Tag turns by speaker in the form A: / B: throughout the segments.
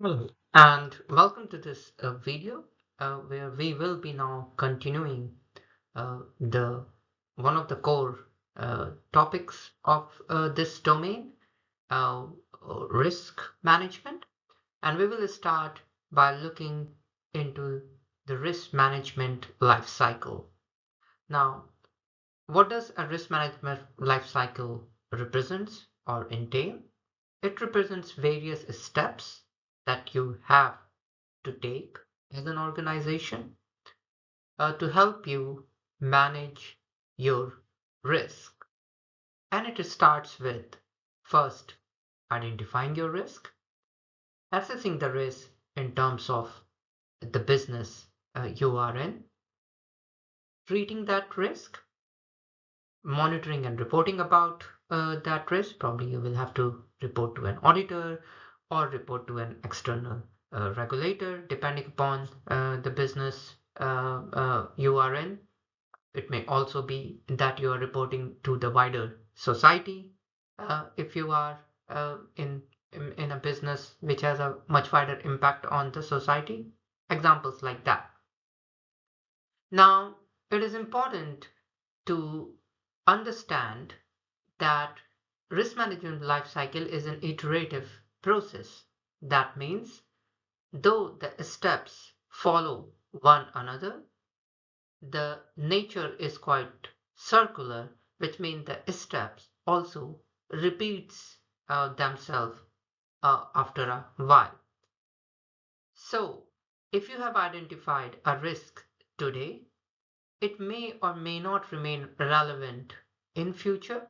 A: Hello, and welcome to this video where we will be now continuing the one of the core topics of this domain, uh, risk management, and we will start by looking into the risk management life cycle. Now, what does a risk management life cycle represents or entail? It represents various steps that you have to take as an organization to help you manage your risk. And it starts with first identifying your risk, assessing the risk in terms of the business you are in, treating that risk, monitoring and reporting about that risk. Probably you will have to report to an auditor or report to an external regulator, depending upon the business you are in. It may also be that you are reporting to the wider society if you are in a business which has a much wider impact on the society. Examples like that. Now, it is important to understand that risk management life cycle is an iterative process. That means though the steps follow one another, the nature is quite circular, which means the steps also repeats themselves after a while. So, if you have identified a risk today, it may or may not remain relevant in future,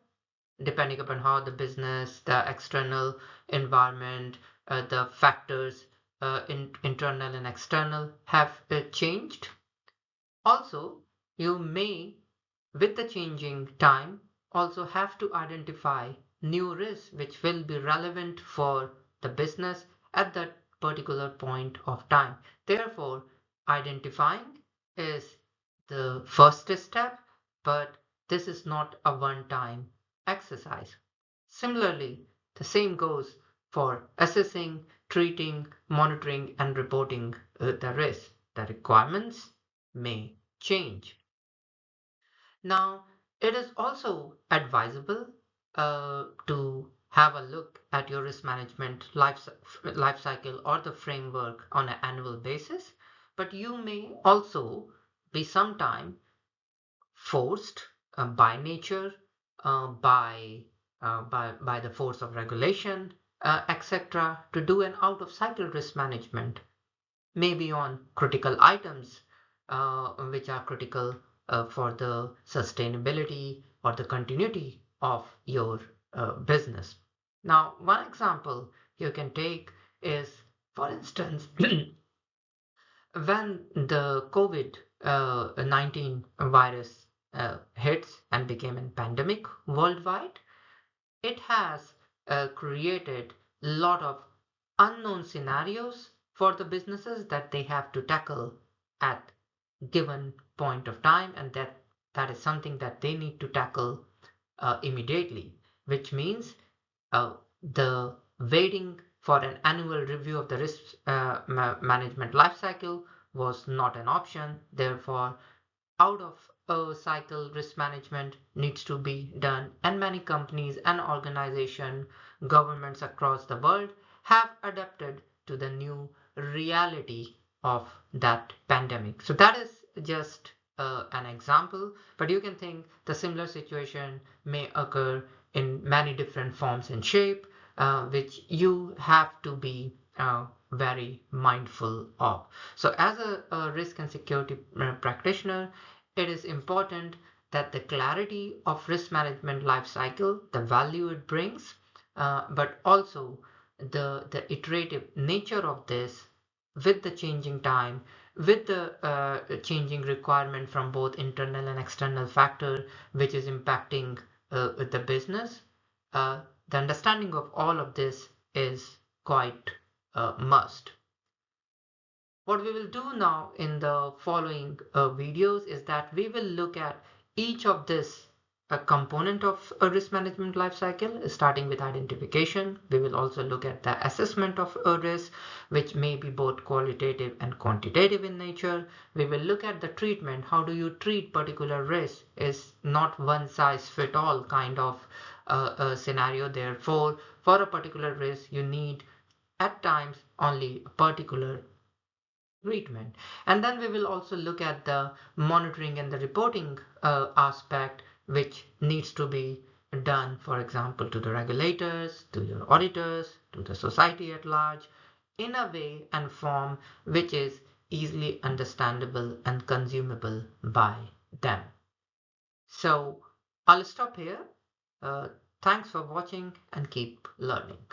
A: depending upon how the business, the external environment, the factors internal and external have changed. Also, you may, with the changing time, also have to identify new risks which will be relevant for the business at that particular point of time. Therefore, identifying is the first step, but this is not a one-time exercise. Similarly, the same goes for assessing, treating, monitoring, and reporting the risk. The requirements may change. Now, it is also advisable to have a look at your risk management life cycle or the framework on an annual basis, but you may also be sometime forced by nature, by the force of regulation, etc., to do an out of cycle risk management, maybe on critical items which are critical for the sustainability or the continuity of your business. Now, one example you can take is, for instance, when the COVID 19 virus hits and became a pandemic worldwide, it has created a lot of unknown scenarios for the businesses that they have to tackle at given point of time, and that is something that they need to tackle immediately, which means the waiting for an annual review of the risk management life cycle was not an option. Therefore, out of a cycle risk management needs to be done, and many companies and organizations, governments across the world have adapted to the new reality of that pandemic. So that is just an example, but you can think the similar situation may occur in many different forms and shape, which you have to be very mindful of. So as a risk and security practitioner, it is important that the clarity of risk management life cycle, the value it brings, but also the iterative nature of this with the changing time, with the changing requirement from both internal and external factor, which is impacting the business. The understanding of all of this is quite a must. What we will do now in the following videos is that we will look at each of this a component of a risk management lifecycle, starting with identification. We will also look at the assessment of a risk, which may be both qualitative and quantitative in nature. We will look at the treatment. How do you treat particular risk? Is not one size fit all kind of a scenario. Therefore, for a particular risk, you need at times only a particular treatment. And then we will also look at the monitoring and the reporting aspect, which needs to be done, for example, to the regulators, to your auditors, to the society at large, in a way and form which is easily understandable and consumable by them. So I'll stop here. Uh, Thanks for watching and keep learning.